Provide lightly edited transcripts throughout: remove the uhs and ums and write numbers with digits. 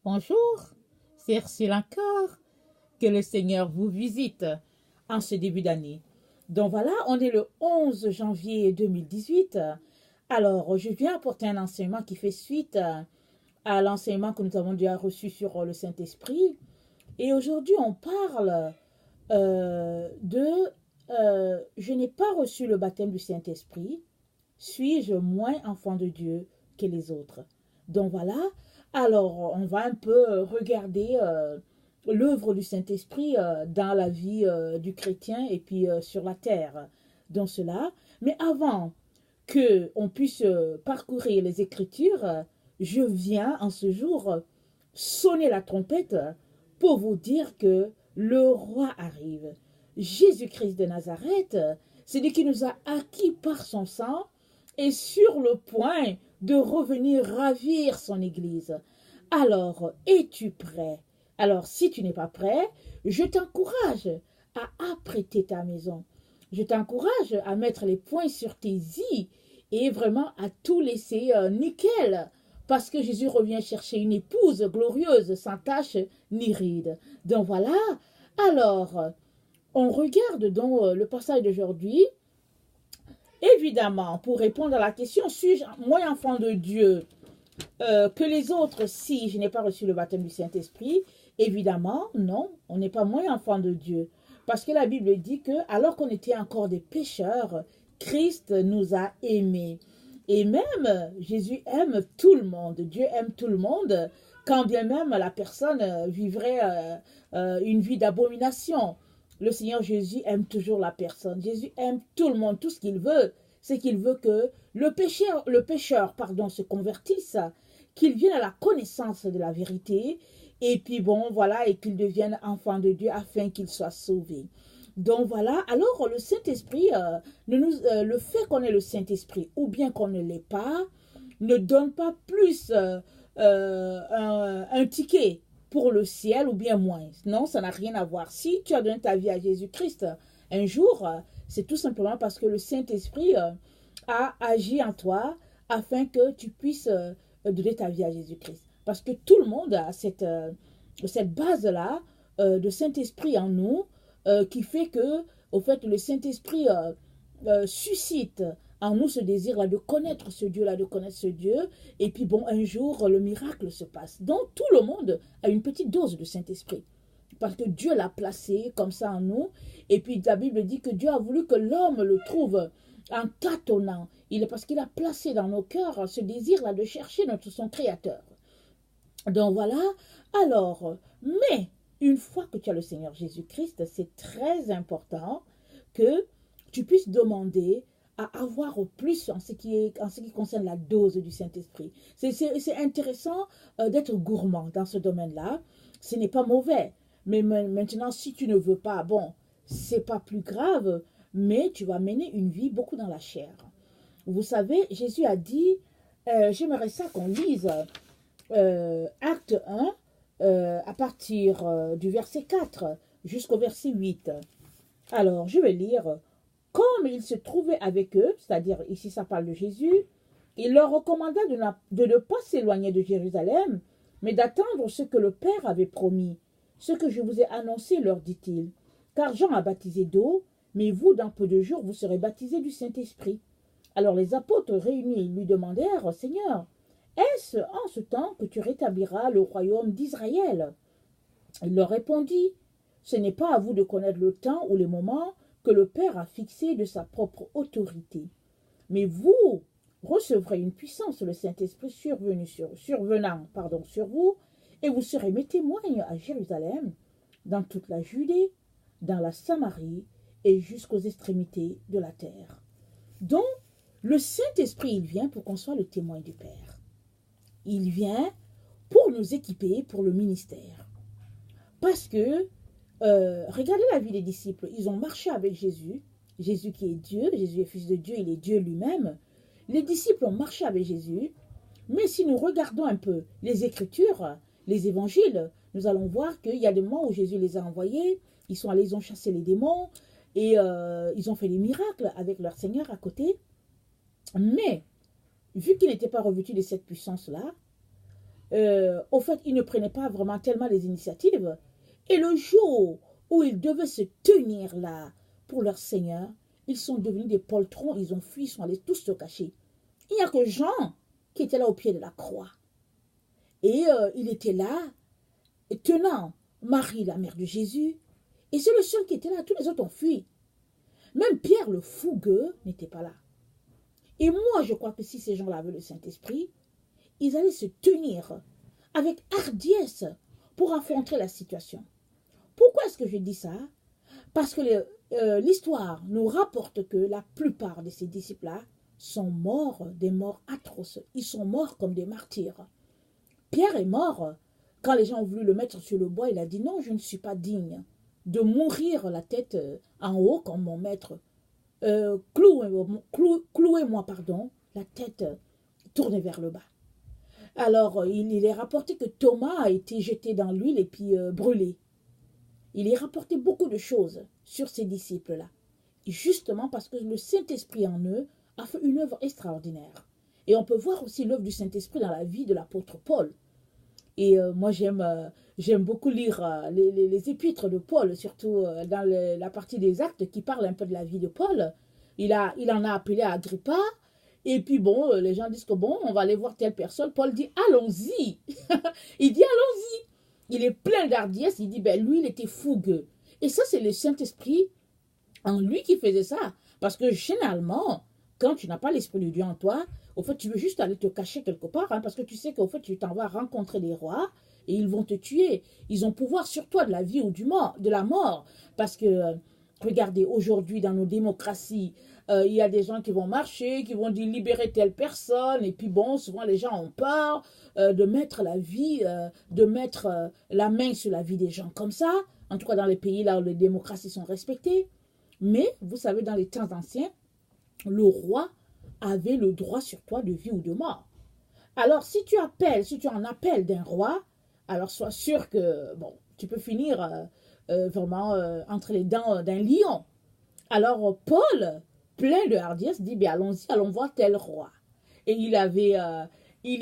Bonjour, c'est Ursule encore. Que le Seigneur vous visite en ce début d'année. Donc voilà, on est le 11 janvier 2018. Alors, je viens apporter un enseignement qui fait suite à l'enseignement que nous avons déjà reçu sur le Saint-Esprit. Et aujourd'hui, on parle de je n'ai pas reçu le baptême du Saint-Esprit. Suis-je moins enfant de Dieu que les autres? Donc voilà, alors on va un peu regarder l'œuvre du Saint-Esprit dans la vie du chrétien et puis sur la terre, dans cela. Mais avant que on puisse parcourir les Écritures, je viens en ce jour sonner la trompette pour vous dire que le roi arrive. Jésus-Christ de Nazareth, celui qui nous a acquis par son sang, est sur le point de revenir ravir son Église. Alors, es-tu prêt? Alors, si tu n'es pas prêt, je t'encourage à apprêter ta maison. Je t'encourage à mettre les points sur tes i et vraiment à tout laisser nickel. Parce que Jésus revient chercher une épouse glorieuse, sans tache ni ride. Donc voilà. Alors, on regarde donc le passage d'aujourd'hui. Évidemment, pour répondre à la question, suis-je moins enfant de Dieu que les autres si je n'ai pas reçu le baptême du Saint-Esprit? Évidemment, non, on n'est pas moins enfant de Dieu. Parce que la Bible dit que, alors qu'on était encore des pécheurs, Christ nous a aimés. Et même, Jésus aime tout le monde. Dieu aime tout le monde, quand bien même la personne vivrait une vie d'abomination. Le Seigneur Jésus aime toujours la personne. Jésus aime tout le monde. Tout ce qu'il veut, c'est qu'il veut que le pécheur se convertisse, qu'il vienne à la connaissance de la vérité, et puis bon, voilà, et qu'il devienne enfant de Dieu afin qu'il soit sauvé. Donc voilà, alors le Saint-Esprit, le fait qu'on ait le Saint-Esprit ou bien qu'on ne l'ait pas, ne donne pas plus un ticket pour le ciel ou bien moins. Non, ça n'a rien à voir. Si tu as donné ta vie à Jésus-Christ un jour, c'est tout simplement parce que le Saint-Esprit a agi en toi afin que tu puisses donner ta vie à Jésus-Christ. Parce que tout le monde a cette base-là de Saint-Esprit en nous qui fait que, au fait, le Saint-Esprit suscite en nous ce désir-là de connaître ce Dieu-là, de connaître ce Dieu. Et puis, bon, un jour, le miracle se passe. Donc, tout le monde a une petite dose de Saint-Esprit. Parce que Dieu l'a placé comme ça en nous. Et puis, la Bible dit que Dieu a voulu que l'homme le trouve en tâtonnant. Parce qu'il a placé dans nos cœurs ce désir-là de chercher son Créateur. Donc, voilà. Alors, mais une fois que tu as le Seigneur Jésus-Christ, c'est très important que tu puisses demander à avoir au plus en ce qui concerne la dose du Saint-Esprit. C'est intéressant d'être gourmand dans ce domaine-là. Ce n'est pas mauvais. Mais maintenant, si tu ne veux pas, bon, c'est pas plus grave, mais tu vas mener une vie beaucoup dans la chair. Vous savez, Jésus a dit, j'aimerais ça qu'on lise Acte 1, à partir du verset 4 jusqu'au verset 8. Alors, je vais lire. Comme il se trouvait avec eux, c'est-à-dire ici ça parle de Jésus, il leur recommanda de ne pas s'éloigner de Jérusalem, mais d'attendre ce que le Père avait promis. Ce que je vous ai annoncé, leur dit-il. Car Jean a baptisé d'eau, mais vous, dans peu de jours, vous serez baptisés du Saint-Esprit. Alors les apôtres réunis lui demandèrent, Seigneur, est-ce en ce temps que tu rétabliras le royaume d'Israël? Il leur répondit, ce n'est pas à vous de connaître le temps ou les moments que le Père a fixé de sa propre autorité. Mais vous recevrez une puissance, le Saint-Esprit survenant sur vous, et vous serez mes témoins à Jérusalem, dans toute la Judée, dans la Samarie et jusqu'aux extrémités de la terre. Donc, le Saint-Esprit, il vient pour qu'on soit le témoin du Père. Il vient pour nous équiper pour le ministère. Parce que regardez la vie des disciples. Ils ont marché avec Jésus. Jésus qui est Dieu. Jésus est fils de Dieu. Il est Dieu lui-même. Les disciples ont marché avec Jésus. Mais si nous regardons un peu les Écritures, les évangiles, nous allons voir qu'il y a des moments où Jésus les a envoyés. Ils sont allés, ils ont chassé les démons. Et ils ont fait des miracles avec leur Seigneur à côté. Mais, vu qu'ils n'étaient pas revêtus de cette puissance-là, au fait, ils ne prenaient pas vraiment tellement les initiatives. Et le jour où ils devaient se tenir là pour leur Seigneur, ils sont devenus des poltrons, ils ont fui, ils sont allés tous se cacher. Il n'y a que Jean qui était là au pied de la croix. Et il était là, tenant Marie, la mère de Jésus. Et c'est le seul qui était là, tous les autres ont fui. Même Pierre le fougueux n'était pas là. Et moi, je crois que si ces gens-là avaient le Saint-Esprit, ils allaient se tenir avec hardiesse pour affronter la situation. Pourquoi est-ce que je dis ça? Parce que l'histoire nous rapporte que la plupart de ces disciples-là sont morts des morts atroces. Ils sont morts comme des martyrs. Pierre est mort. Quand les gens ont voulu le mettre sur le bois, il a dit non, je ne suis pas digne de mourir la tête en haut comme mon maître. Clouez-moi, pardon, la tête tournée vers le bas. Alors, il est rapporté que Thomas a été jeté dans l'huile et puis brûlé. Il est rapporté beaucoup de choses sur ces disciples-là. Justement parce que le Saint-Esprit en eux a fait une œuvre extraordinaire. Et on peut voir aussi l'œuvre du Saint-Esprit dans la vie de l'apôtre Paul. Et moi, j'aime beaucoup lire les épîtres de Paul, surtout dans la partie des Actes qui parle un peu de la vie de Paul. Il en a appelé à Agrippa. Et puis bon, les gens disent que bon, on va aller voir telle personne. Paul dit, allons-y. Il dit, allons-y. Il est plein d'hardiesse. Il dit, ben lui, il était fougueux. Et ça, c'est le Saint-Esprit en lui qui faisait ça. Parce que généralement, quand tu n'as pas l'Esprit de Dieu en toi, au fait, tu veux juste aller te cacher quelque part, hein, parce que tu sais qu'au fait, tu t'en vas rencontrer des rois et ils vont te tuer. Ils ont pouvoir sur toi de la vie ou de la mort. Parce que, regardez, aujourd'hui, dans nos démocraties, il y a des gens qui vont marcher, qui vont dire libérer telle personne. Et puis bon, souvent, les gens ont peur de mettre la vie, de mettre la main sur la vie des gens comme ça. En tout cas, dans les pays là où les démocraties sont respectées. Mais, vous savez, dans les temps anciens, le roi avait le droit sur toi de vie ou de mort. Alors, si tu en appelles d'un roi, alors sois sûr que, bon, tu peux finir vraiment entre les dents d'un lion. Alors, Paul, plein de hardiesse, dit, bien, allons-y, allons voir tel roi. Et il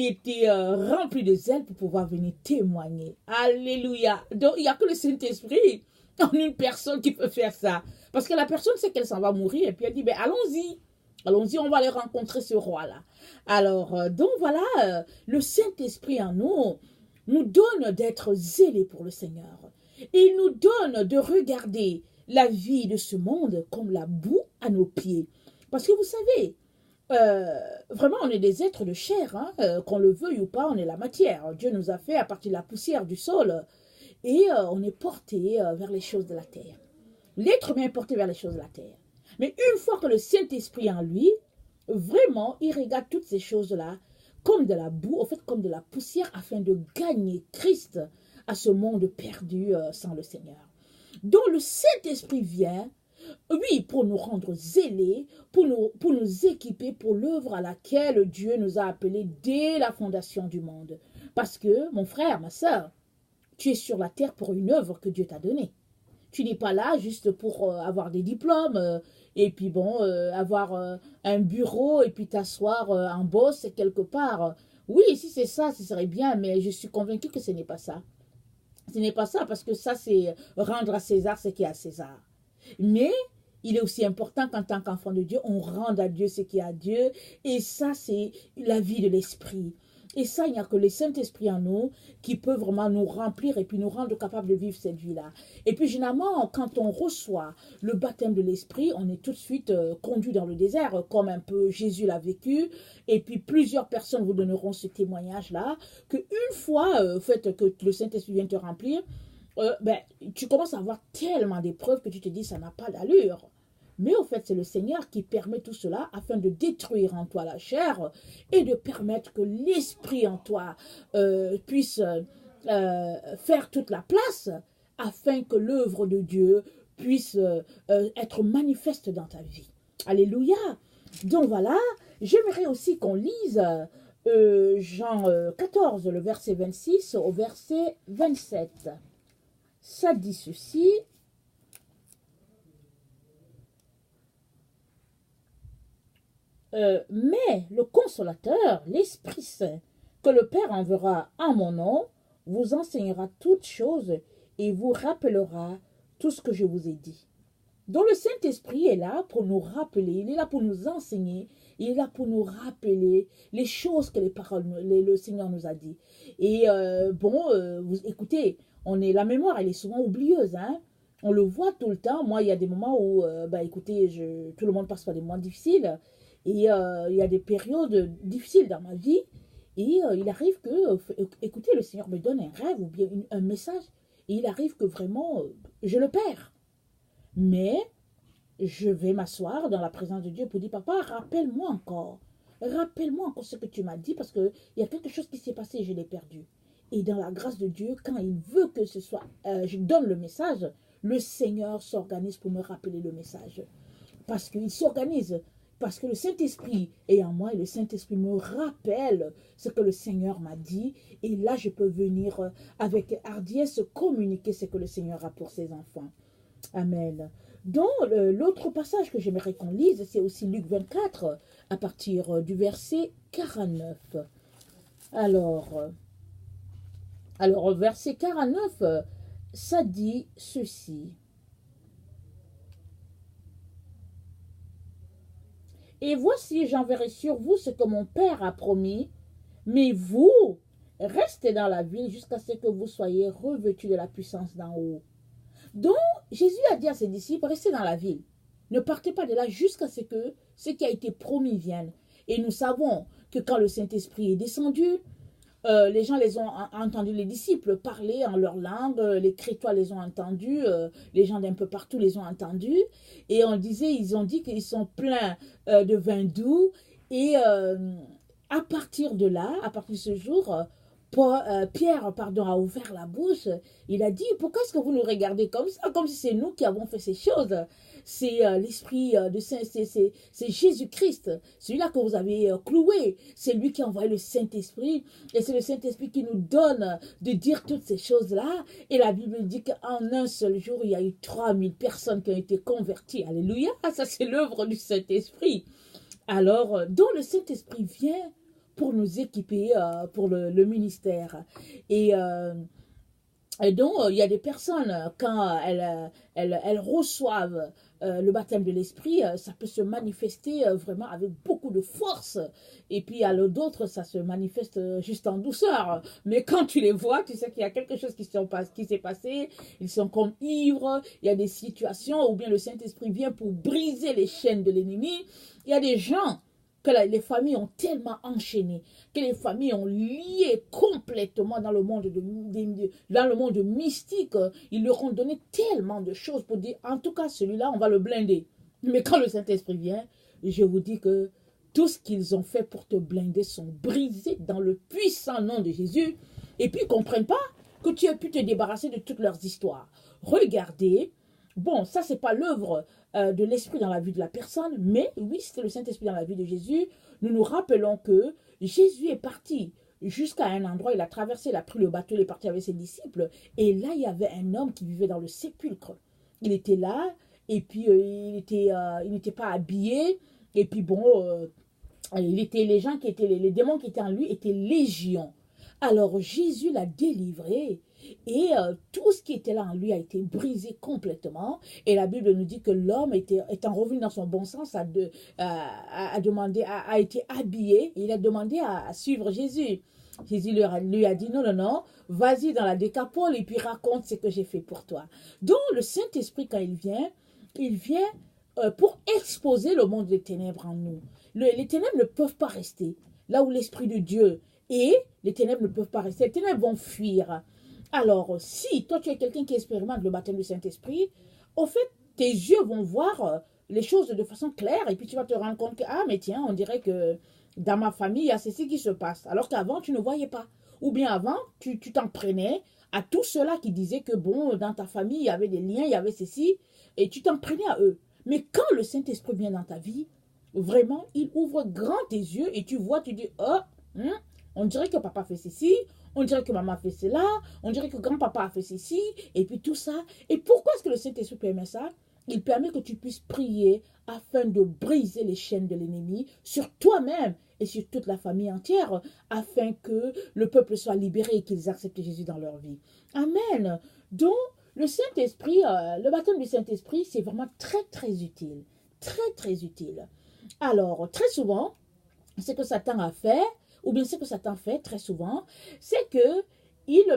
était rempli de zèle pour pouvoir venir témoigner. Alléluia. Donc, il n'y a que le Saint-Esprit en une personne qui peut faire ça. Parce que la personne sait qu'elle s'en va mourir et puis elle dit, ben allons-y. Allons-y, on va aller rencontrer ce roi-là. Alors, donc voilà, le Saint-Esprit en nous donne d'être zélés pour le Seigneur. Il nous donne de regarder la vie de ce monde comme la boue à nos pieds. Parce que vous savez, vraiment, on est des êtres de chair, hein, qu'on le veuille ou pas, on est la matière. Dieu nous a fait à partir de la poussière du sol et on est porté vers les choses de la terre. L'être humain est porté vers les choses de la terre. Mais une fois que le Saint-Esprit en lui, vraiment, il regarde toutes ces choses-là comme de la boue, en fait, comme de la poussière, afin de gagner Christ à ce monde perdu sans le Seigneur. Donc le Saint-Esprit vient, oui, pour nous rendre zélés, pour nous équiper pour l'œuvre à laquelle Dieu nous a appelés dès la fondation du monde. Parce que, mon frère, ma soeur, tu es sur la terre pour une œuvre que Dieu t'a donnée. Tu n'es pas là juste pour avoir des diplômes et puis bon, avoir un bureau et puis t'asseoir en boss quelque part. Oui, si c'est ça, ce serait bien, mais je suis convaincue que ce n'est pas ça. Ce n'est pas ça parce que ça, c'est rendre à César ce qui est à César. Mais il est aussi important qu'en tant qu'enfant de Dieu, on rende à Dieu ce qui est à Dieu. Et ça, c'est la vie de l'esprit. Et ça, il n'y a que le Saint-Esprit en nous qui peut vraiment nous remplir et puis nous rendre capables de vivre cette vie-là. Et puis, généralement, quand on reçoit le baptême de l'Esprit, on est tout de suite conduit dans le désert, comme un peu Jésus l'a vécu. Et puis, plusieurs personnes vous donneront ce témoignage-là, qu'une fois fait, que le Saint-Esprit vient te remplir, tu commences à avoir tellement d'épreuves que tu te dis, ça n'a pas d'allure. Mais au fait, c'est le Seigneur qui permet tout cela afin de détruire en toi la chair et de permettre que l'esprit en toi puisse faire toute la place afin que l'œuvre de Dieu puisse être manifeste dans ta vie. Alléluia. Donc voilà, j'aimerais aussi qu'on lise Jean 14, le verset 26 au verset 27. Ça dit ceci. Mais le consolateur, l'Esprit Saint, que le Père enverra en mon nom, vous enseignera toutes choses et vous rappellera tout ce que je vous ai dit. Donc le Saint-Esprit est là pour nous rappeler, il est là pour nous enseigner, il est là pour nous rappeler les choses que les paroles, le Seigneur nous a dit. Et vous écoutez, la mémoire, elle est souvent oublieuse, hein. On le voit tout le temps. Moi, il y a des moments où, écoutez, tout le monde passe par des moments difficiles. Et il y a des périodes difficiles dans ma vie. Et il arrive que, écoutez, le Seigneur me donne un rêve ou bien un message. Et il arrive que vraiment, je le perds. Mais je vais m'asseoir dans la présence de Dieu pour dire, papa, rappelle-moi encore. Rappelle-moi encore ce que tu m'as dit parce qu'il y a quelque chose qui s'est passé et je l'ai perdu. Et dans la grâce de Dieu, quand il veut que ce soit, je donne le message, le Seigneur s'organise pour me rappeler le message. Parce qu'il s'organise, parce que le Saint-Esprit est en moi et le Saint-Esprit me rappelle ce que le Seigneur m'a dit. Et là, je peux venir avec hardiesse communiquer ce que le Seigneur a pour ses enfants. Amen. Donc, l'autre passage que j'aimerais qu'on lise, c'est aussi Luc 24, à partir du verset 49. Alors, verset 49, ça dit ceci. Et voici, j'enverrai sur vous ce que mon Père a promis, mais vous, restez dans la ville jusqu'à ce que vous soyez revêtus de la puissance d'en haut. Donc, Jésus a dit à ses disciples, restez dans la ville. Ne partez pas de là jusqu'à ce que ce qui a été promis vienne. Et nous savons que quand le Saint-Esprit est descendu, les gens les ont entendus, les disciples parler en leur langue, les Crétois les ont entendus, les gens d'un peu partout les ont entendus. Et ils ont dit qu'ils sont pleins de vin doux. Et à partir de là, à partir de ce jour, Pierre a ouvert la bouche. Il a dit, pourquoi est-ce que vous nous regardez comme ça, comme si c'est nous qui avons fait ces choses? C'est l'Esprit de Saint, c'est Jésus-Christ, celui-là que vous avez cloué. C'est lui qui a envoyé le Saint-Esprit. Et c'est le Saint-Esprit qui nous donne de dire toutes ces choses-là. Et la Bible dit qu'en un seul jour, il y a eu 3000 personnes qui ont été converties. Alléluia, ça c'est l'œuvre du Saint-Esprit. Alors, dont le Saint-Esprit vient pour nous équiper pour le ministère. Et donc, il y a des personnes, quand elles reçoivent le baptême de l'Esprit, ça peut se manifester vraiment avec beaucoup de force. Et puis, à d'autres, ça se manifeste juste en douceur. Mais quand tu les vois, tu sais qu'il y a quelque chose qui s'est passé. Ils sont comme ivres. Il y a des situations où bien le Saint-Esprit vient pour briser les chaînes de l'ennemi. Il y a des gens que les familles ont tellement enchaîné, que les familles ont lié complètement dans le monde mystique. Ils leur ont donné tellement de choses pour dire, en tout cas, celui-là, on va le blinder. Mais quand le Saint-Esprit vient, je vous dis que tout ce qu'ils ont fait pour te blinder sont brisés dans le puissant nom de Jésus. Et puis, ils ne comprennent pas que tu as pu te débarrasser de toutes leurs histoires. Regardez. Bon, ça, ce n'est pas l'œuvre de l'Esprit dans la vie de la personne, mais oui, c'était le Saint-Esprit dans la vie de Jésus. Nous nous rappelons que Jésus est parti jusqu'à un endroit, il a traversé, il a pris le bateau, il est parti avec ses disciples, et là, il y avait un homme qui vivait dans le sépulcre. Il était là, et puis il n'était pas habillé, et puis bon, les gens qui étaient, les démons qui étaient en lui étaient légion. Alors Jésus l'a délivré et tout ce qui était là en lui a été brisé complètement. Et la Bible nous dit que l'homme étant revenu dans son bon sens a été habillé. Et il a demandé à suivre Jésus. Jésus lui a dit non, vas-y dans la Décapole et puis raconte ce que j'ai fait pour toi. Donc le Saint-Esprit quand il vient pour exposer le monde des ténèbres en nous. Les ténèbres ne peuvent pas rester là où l'Esprit de Dieu et les ténèbres ne peuvent pas rester. Les ténèbres vont fuir. Alors, si toi, tu es quelqu'un qui expérimente le baptême du Saint-Esprit, au fait, tes yeux vont voir les choses de façon claire et puis tu vas te rendre compte que, ah, mais tiens, on dirait que dans ma famille, il y a ceci qui se passe. Alors qu'avant, tu ne voyais pas. Ou bien avant, tu t'en prenais à tous ceux-là qui disaient que, bon, dans ta famille, il y avait des liens, il y avait ceci, et tu t'en prenais à eux. Mais quand le Saint-Esprit vient dans ta vie, vraiment, il ouvre grand tes yeux et tu vois, tu dis, oh, on dirait que papa fait ceci, on dirait que maman fait cela, on dirait que grand-papa a fait ceci, et puis tout ça. Et pourquoi est-ce que le Saint-Esprit permet ça? Il permet que tu puisses prier afin de briser les chaînes de l'ennemi sur toi-même et sur toute la famille entière, afin que le peuple soit libéré et qu'ils acceptent Jésus dans leur vie. Amen. Donc, le Saint-Esprit, le baptême du Saint-Esprit, c'est vraiment très, très utile. Très, très utile. Alors, très souvent, ce que Satan a fait, ou bien ce que Satan fait très souvent, c'est qu'il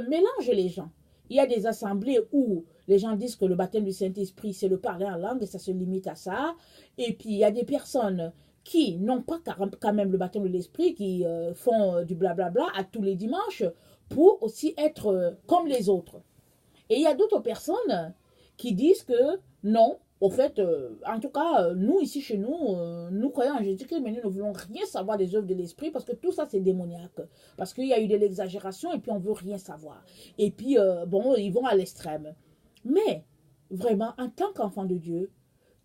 mélange les gens. Il y a des assemblées où les gens disent que le baptême du Saint-Esprit, c'est le parler en langue et ça se limite à ça. Et puis, il y a des personnes qui n'ont pas quand même le baptême de l'Esprit, qui font du blablabla à tous les dimanches pour aussi être comme les autres. Et il y a d'autres personnes qui disent que non, au fait, en tout cas, nous ici chez nous, nous croyons en Jésus-Christ, mais nous ne voulons rien savoir des œuvres de l'Esprit parce que tout ça c'est démoniaque. Parce qu'il y a eu de l'exagération et puis on veut rien savoir. Et puis, bon, ils vont à l'extrême. Mais, vraiment, en tant qu'enfant de Dieu,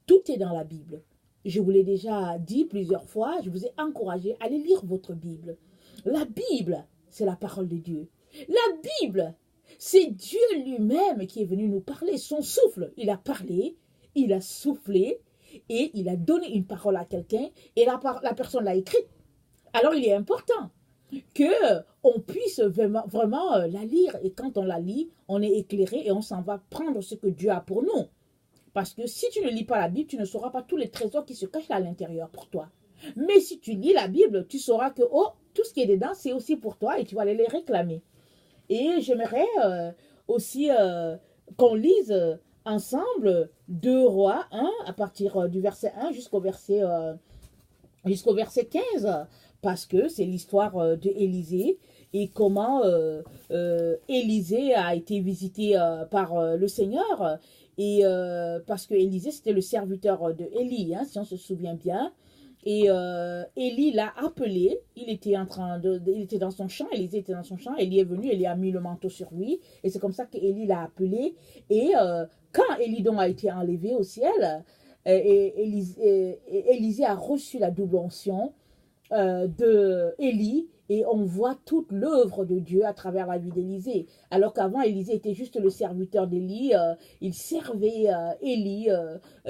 tout est dans la Bible. Je vous l'ai déjà dit plusieurs fois, je vous ai encouragé à aller lire votre Bible. La Bible, c'est la parole de Dieu. La Bible, c'est Dieu lui-même qui est venu nous parler. Son souffle, il a parlé, il a soufflé et il a donné une parole à quelqu'un et la personne l'a écrite. Alors il est important que on puisse vraiment la lire et quand on la lit, on est éclairé et on s'en va prendre ce que Dieu a pour nous. Parce que si tu ne lis pas la Bible, tu ne sauras pas tous les trésors qui se cachent à l'intérieur pour toi. Mais si tu lis la Bible, tu sauras que oh, tout ce qui est dedans, c'est aussi pour toi et tu vas aller les réclamer. Et j'aimerais aussi qu'on lise ensemble 2 Rois 1 à partir du verset 1 jusqu'au verset 15 parce que c'est l'histoire d'Élisée et comment Élisée a été visité par le Seigneur et parce que Élisée c'était le serviteur de Élie, hein, si on se souvient bien. Et Élie l'a appelé, il était dans son champ, Élisée était dans son champ, Élie est venu, Élie a mis le manteau sur lui, et c'est comme ça qu'Élie l'a appelé. Et quand Élie donc a été enlevé au ciel, Élisée a reçu la double onction de Élie, et on voit toute l'œuvre de Dieu à travers la vie d'Élisée. Alors qu'avant, Élisée était juste le serviteur d'Élie, il servait Élie,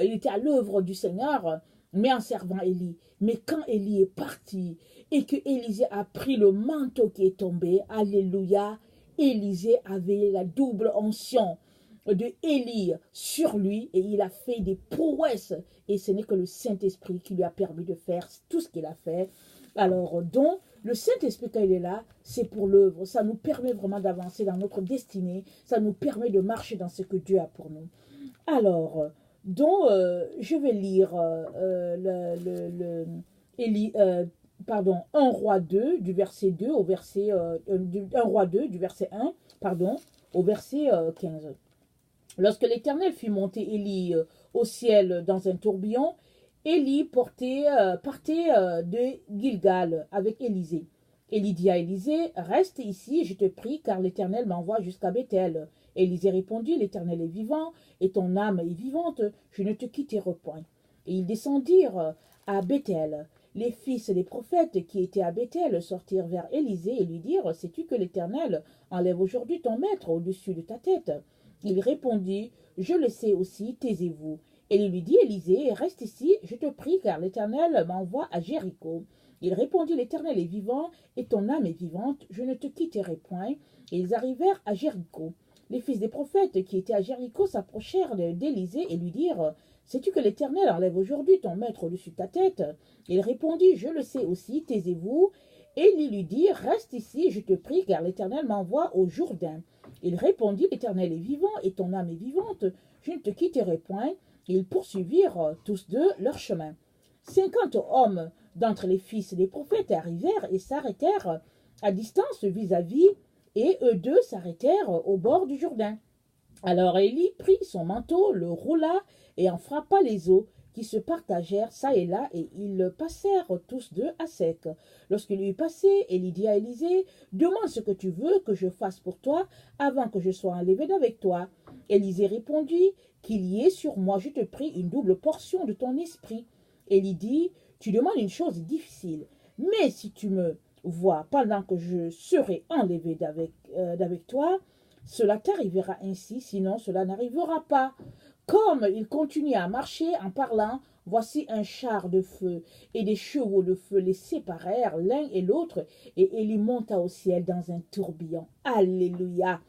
il était à l'œuvre du Seigneur, mais en servant Élie. Mais quand Élie est parti et que Élisée a pris le manteau qui est tombé, alléluia, Élisée avait la double onction de Élie sur lui et il a fait des prouesses et ce n'est que le Saint-Esprit qui lui a permis de faire tout ce qu'il a fait. Alors donc, le Saint-Esprit quand il est là, c'est pour l'œuvre. Ça nous permet vraiment d'avancer dans notre destinée. Ça nous permet de marcher dans ce que Dieu a pour nous. Alors, donc, je vais lire 1 Roi 2 du verset 2 au verset 1 Roi 2 du verset 1 pardon, au verset 15. Lorsque l'Éternel fit monter Élie au ciel dans un tourbillon, Élie partait de Gilgal avec Élisée. Élie dit à Élisée, reste ici, je te prie, car l'Éternel m'envoie jusqu'à Bethel. Élisée répondit, l'Éternel est vivant, et ton âme est vivante, je ne te quitterai point. Et ils descendirent à Bethel. Les fils des prophètes qui étaient à Bethel sortirent vers Élisée et lui dirent, sais-tu que l'Éternel enlève aujourd'hui ton maître au-dessus de ta tête? Il répondit, je le sais aussi, taisez-vous. Et il lui dit, Élisée, reste ici, je te prie, car l'Éternel m'envoie à Jéricho. Il répondit, l'Éternel est vivant, et ton âme est vivante, je ne te quitterai point. Et ils arrivèrent à Jéricho. Les fils des prophètes qui étaient à Jéricho s'approchèrent d'Élisée et lui dirent, sais-tu que l'Éternel enlève aujourd'hui ton maître au-dessus de ta tête? Il répondit, je le sais aussi, taisez-vous. Et il lui dit, reste ici, je te prie, car l'Éternel m'envoie au Jourdain. Il répondit, l'Éternel est vivant, et ton âme est vivante, je ne te quitterai point. Et ils poursuivirent tous deux leur chemin. 50 hommes d'entre les fils des prophètes arrivèrent et s'arrêtèrent à distance vis-à-vis, et eux deux s'arrêtèrent au bord du Jourdain. Alors Élie prit son manteau, le roula et en frappa les eaux, qui se partagèrent çà et là, et ils passèrent tous deux à sec. Lorsqu'il eut passé, Élie dit à Élisée, demande ce que tu veux que je fasse pour toi, avant que je sois enlevé d'avec toi. Élisée répondit, qu'il y ait sur moi, je te prie, une double portion de ton esprit. Élie dit, tu demandes une chose difficile, mais si tu me vois pendant que je serai enlevé d'avec toi, cela t'arrivera ainsi, sinon cela n'arrivera pas. Comme il continuait à marcher en parlant, voici un char de feu et des chevaux de feu les séparèrent l'un et l'autre, et Élie monta au ciel dans un tourbillon. Alléluia.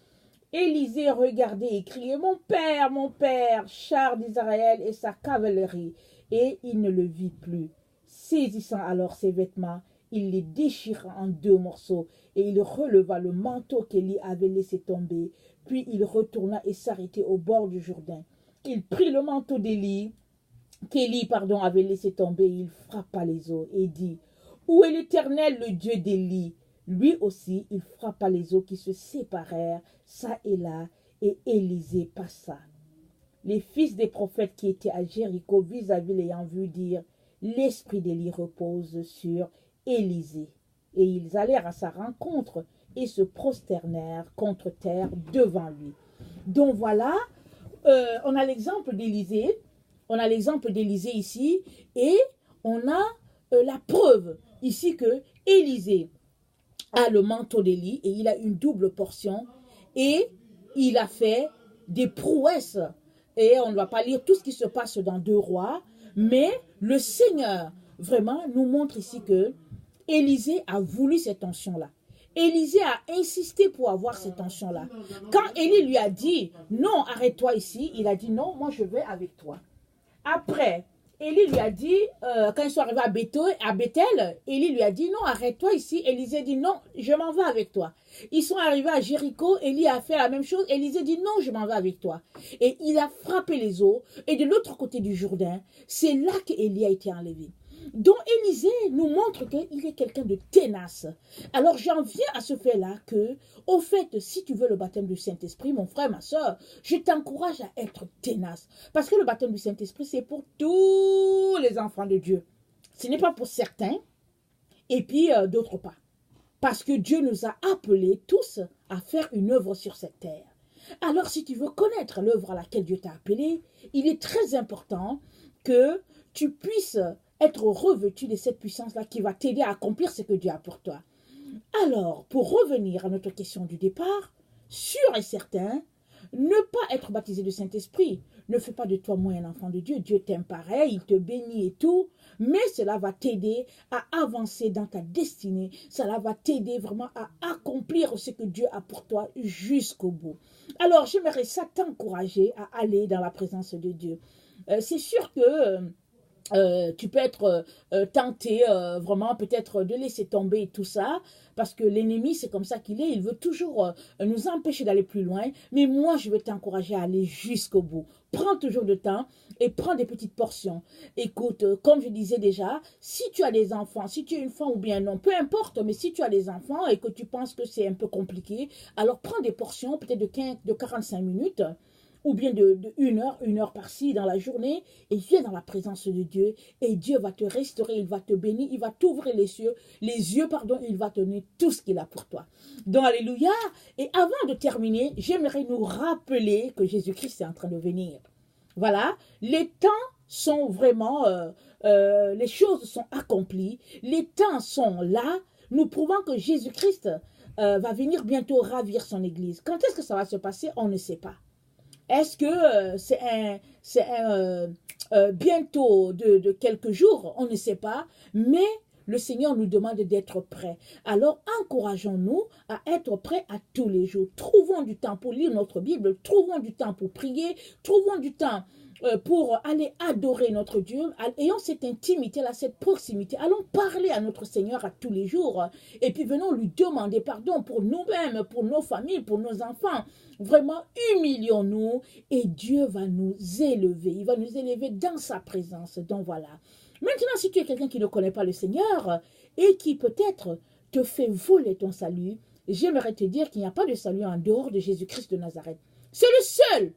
Élisée regardait et criait, mon père, char d'Israël et sa cavalerie. Et il ne le vit plus. Saisissant alors ses vêtements, il les déchira en 2 morceaux, et il releva le manteau qu'Élie avait laissé tomber. Puis il retourna et s'arrêta au bord du Jourdain. Il prit le manteau qu'Élie avait laissé tomber, il frappa les eaux et dit, où est l'Éternel, le Dieu d'Élie? Lui aussi, il frappa les eaux qui se séparèrent, ça et là, et Élisée passa. Les fils des prophètes qui étaient à Jéricho vis-à-vis l'ayant vu dire, l'esprit d'Élie repose sur Élisée. Et ils allèrent à sa rencontre et se prosternèrent contre terre devant lui. Donc voilà, on a l'exemple d'Élisée. On a l'exemple d'Élisée ici, et on a la preuve ici que Élisée a le manteau d'Élie, et il a une double portion, et il a fait des prouesses. Et on ne va pas lire tout ce qui se passe dans 2 Rois, mais le Seigneur vraiment nous montre ici que Élisée a voulu cette onction-là. Élisée a insisté pour avoir cette onction-là. Quand Élie lui a dit, non, arrête-toi ici, il a dit, non, moi je vais avec toi. Après, Élie lui a dit, quand ils sont arrivés à Bethel, Élie lui a dit, non, arrête-toi ici. Élisée dit, non, je m'en vais avec toi. Ils sont arrivés à Jéricho, Élie a fait la même chose. Élisée dit, non, je m'en vais avec toi. Et il a frappé les eaux. Et de l'autre côté du Jourdain, c'est là qu'Élie a été enlevé. Donc Élisée nous montre qu'il est quelqu'un de tenace. Alors j'en viens à ce fait-là que, au fait, si tu veux le baptême du Saint-Esprit, mon frère, ma soeur, je t'encourage à être tenace. Parce que le baptême du Saint-Esprit, c'est pour tous les enfants de Dieu. Ce n'est pas pour certains, et puis d'autres pas. Parce que Dieu nous a appelés tous à faire une œuvre sur cette terre. Alors si tu veux connaître l'œuvre à laquelle Dieu t'a appelé, il est très important que tu puisses être revêtu de cette puissance-là qui va t'aider à accomplir ce que Dieu a pour toi. Alors, pour revenir à notre question du départ, sûr et certain, ne pas être baptisé du Saint-Esprit ne fait pas de toi moins un enfant de Dieu. Dieu t'aime pareil, il te bénit et tout, mais cela va t'aider à avancer dans ta destinée. Cela va t'aider vraiment à accomplir ce que Dieu a pour toi jusqu'au bout. Alors, j'aimerais ça t'encourager à aller dans la présence de Dieu. C'est sûr que tu peux être tenté vraiment peut-être de laisser tomber tout ça, parce que l'ennemi c'est comme ça qu'il est, il veut toujours nous empêcher d'aller plus loin, mais moi je vais t'encourager à aller jusqu'au bout. Prends toujours le temps et prends des petites portions. Écoute, comme je disais déjà, si tu as des enfants, si tu es une femme ou bien non, peu importe, mais si tu as des enfants et que tu penses que c'est un peu compliqué, alors prends des portions peut-être de 45 minutes, ou bien de 1 heure par-ci dans la journée, et viens dans la présence de Dieu, et Dieu va te restaurer, il va te bénir, il va t'ouvrir les yeux, il va te donner tout ce qu'il a pour toi. Donc, alléluia. Et avant de terminer, j'aimerais nous rappeler que Jésus-Christ est en train de venir. Voilà, les temps sont vraiment, les choses sont accomplies, les temps sont là, nous prouvons que Jésus-Christ va venir bientôt ravir son Église. Quand est-ce que ça va se passer? On ne sait pas. Est-ce que c'est bientôt de quelques jours? On ne sait pas, mais le Seigneur nous demande d'être prêts. Alors, encourageons-nous à être prêts à tous les jours. Trouvons du temps pour lire notre Bible, trouvons du temps pour prier, trouvons du temps pour aller adorer notre Dieu. Ayons cette intimité-là, cette proximité. Allons parler à notre Seigneur à tous les jours. Et puis venons lui demander pardon pour nous-mêmes, pour nos familles, pour nos enfants. Vraiment, humilions-nous et Dieu va nous élever. Il va nous élever dans sa présence. Donc voilà. Maintenant, si tu es quelqu'un qui ne connaît pas le Seigneur et qui peut-être te fait voler ton salut, j'aimerais te dire qu'il n'y a pas de salut en dehors de Jésus-Christ de Nazareth. C'est le seul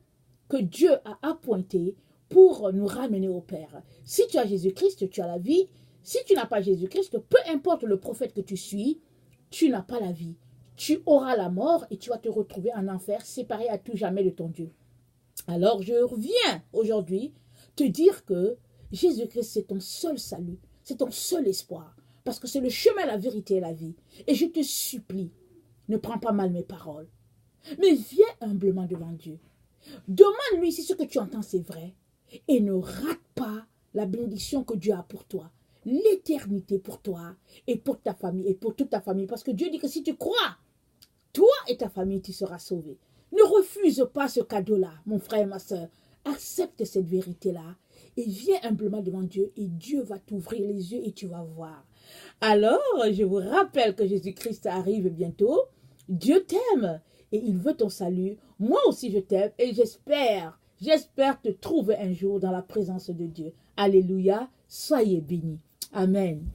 que Dieu a appointé pour nous ramener au Père. Si tu as Jésus-Christ, tu as la vie. Si tu n'as pas Jésus-Christ, peu importe le prophète que tu suis, tu n'as pas la vie. Tu auras la mort et tu vas te retrouver en enfer, séparé à tout jamais de ton Dieu. Alors, je reviens aujourd'hui te dire que Jésus-Christ, c'est ton seul salut, c'est ton seul espoir, parce que c'est le chemin, la vérité et la vie. Et je te supplie, ne prends pas mal mes paroles, mais viens humblement devant Dieu. Demande-lui si ce que tu entends c'est vrai et ne rate pas la bénédiction que Dieu a pour toi, l'éternité pour toi et pour ta famille et pour toute ta famille. Parce que Dieu dit que si tu crois, toi et ta famille, tu seras sauvé. Ne refuse pas ce cadeau-là, mon frère et ma soeur. Accepte cette vérité-là et viens humblement devant Dieu et Dieu va t'ouvrir les yeux et tu vas voir. Alors, je vous rappelle que Jésus-Christ arrive bientôt. Dieu t'aime et il veut ton salut. Moi aussi, je t'aime et j'espère te trouver un jour dans la présence de Dieu. Alléluia, soyez bénis. Amen.